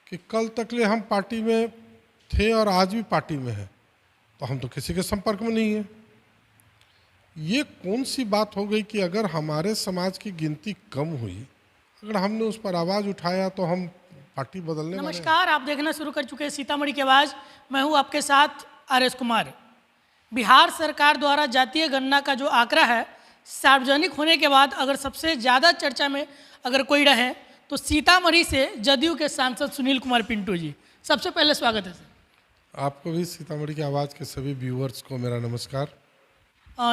कि कल तकले हम पार्टी में थे और आज भी पार्टी में हैं, तो हम तो किसी के संपर्क में नहीं हैं। ये कौन सी बात हो गई कि अगर हमारे समाज की गिनती कम हुई, अगर हमने उस पर आवाज़ उठाया तो हम पार्टी बदलने वाले हैं? नमस्कार, आप देखना शुरू कर चुके हैं सीतामढ़ी की आवाज़। मैं हूं आपके साथ आर.एस. कुमार। बिहार सरकार द्वारा जातीय गणना का जो आंकड़ा है, सार्वजनिक होने के बाद अगर सबसे ज़्यादा चर्चा में अगर कोई रहे तो सीतामढ़ी से जदयू के सांसद सुनील कुमार पिंटू जी। सबसे पहले स्वागत है सर। आपको भी सीतामढ़ी की आवाज़ के सभी व्यूअर्स को मेरा नमस्कार।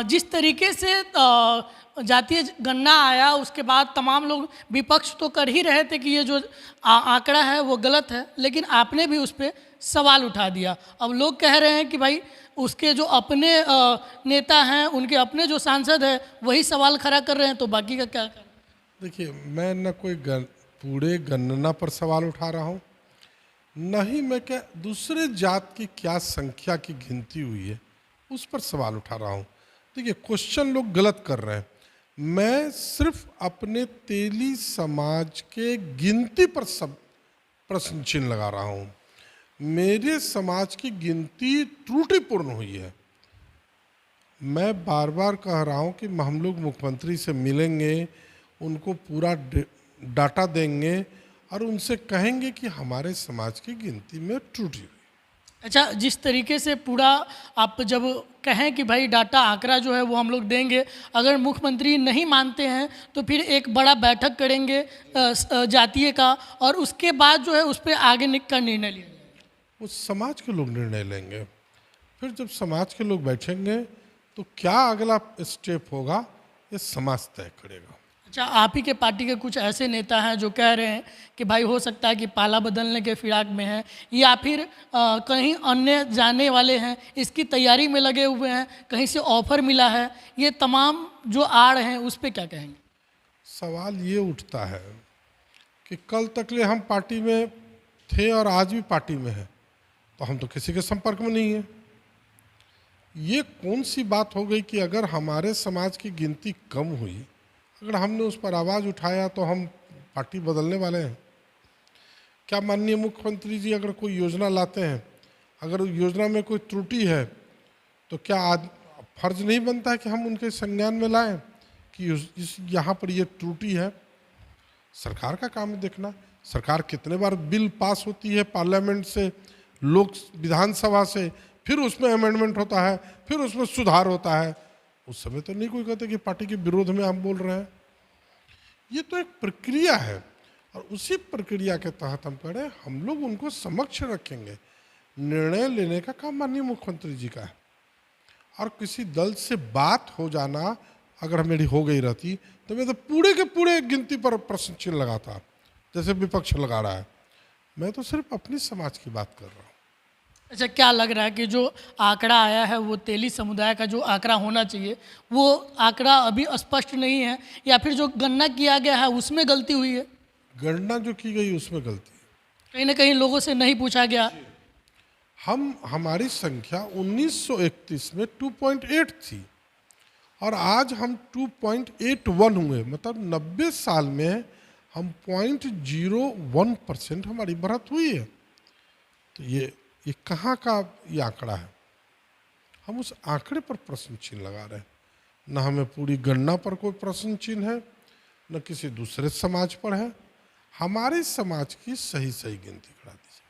जिस तरीके से जातीय गणना आया, उसके बाद तमाम लोग विपक्ष तो कर ही रहे थे कि ये जो आंकड़ा है वो गलत है, लेकिन आपने भी उस पर सवाल उठा दिया। अब लोग कह रहे हैं कि भाई उसके जो अपने नेता हैं, उनके अपने जो सांसद हैं, वही सवाल खड़ा कर रहे हैं, तो बाकी का क्या? देखिए, मैं न कोई पूरे गणना पर सवाल उठा रहा हूँ, न ही मैं क्या दूसरे जात की क्या संख्या की गिनती हुई है उस पर सवाल उठा रहा हूँ। देखिए, क्वेश्चन लोग गलत कर रहे हैं। मैं सिर्फ अपने तेली समाज के गिनती पर सब प्रश्न चिन्ह लगा रहा हूँ। मेरे समाज की गिनती त्रुटिपूर्ण हुई है। मैं बार बार कह रहा हूँ कि हम लोग मुख्यमंत्री से मिलेंगे, उनको पूरा डाटा देंगे और उनसे कहेंगे कि हमारे समाज की गिनती में त्रुटि हुई। अच्छा, जिस तरीके से पूरा आप जब कहें कि भाई डाटा आंकड़ा जो है वो हम लोग देंगे, अगर मुख्यमंत्री नहीं मानते हैं तो फिर एक बड़ा बैठक करेंगे जातीय का, और उसके बाद जो है उस पर आगे का निर्णय लिया जाएगा। वो समाज के लोग निर्णय लेंगे। फिर जब समाज के लोग बैठेंगे तो क्या अगला स्टेप होगा, ये समाज तय करेगा। अच्छा, आप ही के पार्टी के कुछ ऐसे नेता हैं जो कह रहे हैं कि भाई हो सकता है कि पाला बदलने के फिराक में हैं, या फिर कहीं अन्य जाने वाले हैं, इसकी तैयारी में लगे हुए हैं, कहीं से ऑफर मिला है, ये तमाम जो आड़ हैं उस पर क्या कहेंगे? सवाल ये उठता है कि कल तकले हम पार्टी में थे और आज भी पार्टी में हैं, तो हम तो किसी के संपर्क में नहीं हैं। ये कौन सी बात हो गई कि अगर हमारे समाज की गिनती कम हुई, अगर हमने उस पर आवाज़ उठाया तो हम पार्टी बदलने वाले हैं? क्या माननीय मुख्यमंत्री जी अगर कोई योजना लाते हैं, अगर योजना में कोई त्रुटि है, तो क्या फर्ज नहीं बनता है कि हम उनके संज्ञान में लाएं कि यहाँ पर ये त्रुटि है? सरकार का काम है देखना। सरकार कितने बार बिल पास होती है पार्लियामेंट से, लोक विधानसभा से, फिर उसमें अमेंडमेंट होता है, फिर उसमें सुधार होता है। उस समय तो नहीं कोई कहते कि पार्टी के विरोध में हम बोल रहे हैं। ये तो एक प्रक्रिया है और उसी प्रक्रिया के तहत हम कह रहे हैं, हम लोग उनको समक्ष रखेंगे। निर्णय लेने का काम माननीय मुख्यमंत्री जी का है। और किसी दल से बात हो जाना अगर मेरी हो गई रहती तो मैं तो पूरे के पूरे गिनती पर प्रश्न चिन्ह लगाता, जैसे विपक्ष लगा रहा है। मैं तो सिर्फ अपनी समाज की बात कर रहा हूँ। अच्छा, क्या लग रहा है कि जो आंकड़ा आया है वो तेली समुदाय का जो आंकड़ा होना चाहिए वो आंकड़ा अभी स्पष्ट नहीं है, या फिर जो गणना किया गया है उसमें गलती हुई है? गणना जो की गई उसमें गलती है। कहीं ना कहीं लोगों से नहीं पूछा गया। हमारी संख्या 1931 में 2.8 थी और आज हम 2.81 हुए, मतलब 90 साल में हम 0.01% हमारी बढ़त हुई है। तो ये कहाँ का ये आंकड़ा है? हम उस आंकड़े पर प्रश्न चिन्ह लगा रहे हैं। न हमें पूरी गणना पर कोई प्रश्न चिन्ह है, न किसी दूसरे समाज पर है। हमारे समाज की सही सही गिनती करा दीजिए।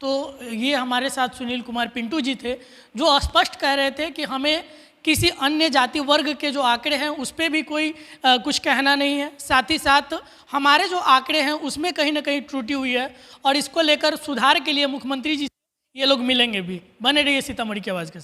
तो ये हमारे साथ सुनील कुमार पिंटू जी थे, जो स्पष्ट कह रहे थे कि हमें किसी अन्य जाति वर्ग के जो आंकड़े हैं उस पर भी कोई कुछ कहना नहीं है। साथ ही साथ हमारे जो आंकड़े हैं उसमें कहीं ना कहीं त्रुटि हुई है, और इसको लेकर सुधार के लिए मुख्यमंत्री जी ये लोग मिलेंगे भी। बने रहिए सीतामढ़ी की आवाज़ के साथ।